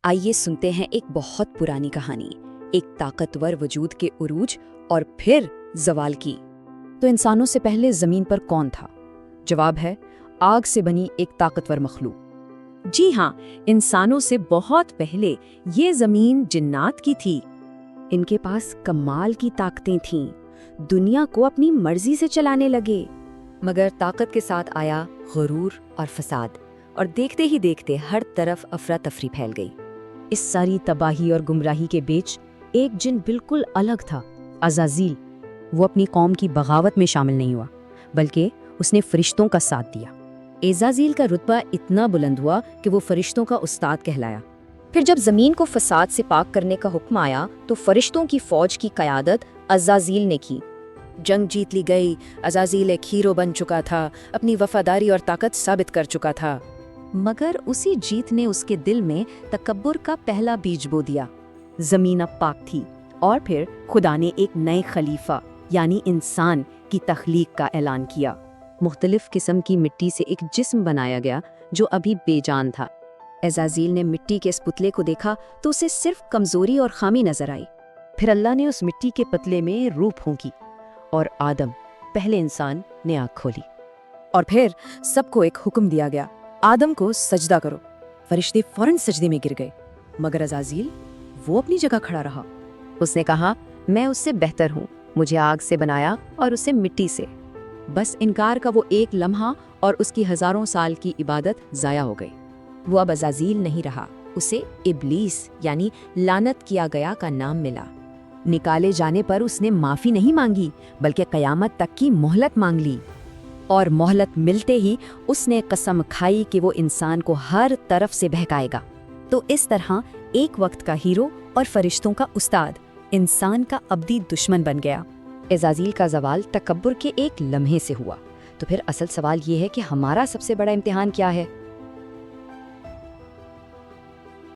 آئیے سنتے ہیں ایک بہت پرانی کہانی، ایک طاقتور وجود کے عروج اور پھر زوال کی۔ تو انسانوں سے پہلے زمین پر کون تھا؟ جواب ہے آگ سے بنی ایک طاقتور مخلوق۔ جی ہاں، انسانوں سے بہت پہلے یہ زمین جنات کی تھی۔ ان کے پاس کمال کی طاقتیں تھیں، دنیا کو اپنی مرضی سے چلانے لگے۔ مگر طاقت کے ساتھ آیا غرور اور فساد، اور دیکھتے ہی دیکھتے ہر طرف افراتفری پھیل گئی۔ اس ساری تباہی اور گمراہی کے بیچ ایک جن بالکل الگ تھا، عزازیل۔ وہ اپنی قوم کی بغاوت میں شامل نہیں ہوا، بلکہ اس نے فرشتوں کا ساتھ دیا۔ عزازیل کا رتبہ اتنا بلند ہوا کہ وہ فرشتوں کا استاد کہلایا۔ پھر جب زمین کو فساد سے پاک کرنے کا حکم آیا تو فرشتوں کی فوج کی قیادت عزازیل نے کی۔ جنگ جیت لی گئی، عزازیل ایک ہیرو بن چکا تھا، اپنی وفاداری اور طاقت ثابت کر چکا تھا۔ مگر اسی جیت نے اس کے دل میں تکبر کا پہلا بیج بو دیا۔ زمین اب پاک تھی، اور پھر خدا نے ایک نئے خلیفہ یعنی انسان کی تخلیق کا اعلان کیا۔ مختلف قسم کی مٹی سے ایک جسم بنایا گیا جو ابھی بے جان تھا۔ عزازیل نے مٹی کے اس پتلے کو دیکھا تو اسے صرف کمزوری اور خامی نظر آئی۔ پھر اللہ نے اس مٹی کے پتلے میں روح پھونکی، اور آدم، پہلے انسان، نے آنکھ کھولی۔ اور پھر سب کو ایک حکم دیا گیا، آدم کو سجدہ کرو۔ فرشتے فوراً سجدے میں گر گئے، مگر عزازیل وہ اپنی جگہ کھڑا رہا۔ اس نے کہا، میں اس سے بہتر ہوں، مجھے آگ سے بنایا اور اسے مٹی سے۔ بس انکار کا وہ ایک لمحہ اور اس کی ہزاروں سال کی عبادت ضائع ہو گئی۔ وہ اب عزازیل نہیں رہا، اسے ابلیس یعنی لعنت کیا گیا کا نام ملا۔ نکالے جانے پر اس نے معافی نہیں مانگی، بلکہ قیامت تک کی مہلت مانگ لی۔ اور مہلت ملتے ہی اس نے قسم کھائی کہ وہ انسان کو ہر طرف سے بہکائے گا۔ تو اس طرح ایک وقت کا ہیرو اور فرشتوں کا استاد انسان کا ابدی دشمن بن گیا۔ عزازیل کا زوال تکبر کے ایک لمحے سے ہوا۔ تو پھر اصل سوال یہ ہے کہ ہمارا سب سے بڑا امتحان کیا ہے؟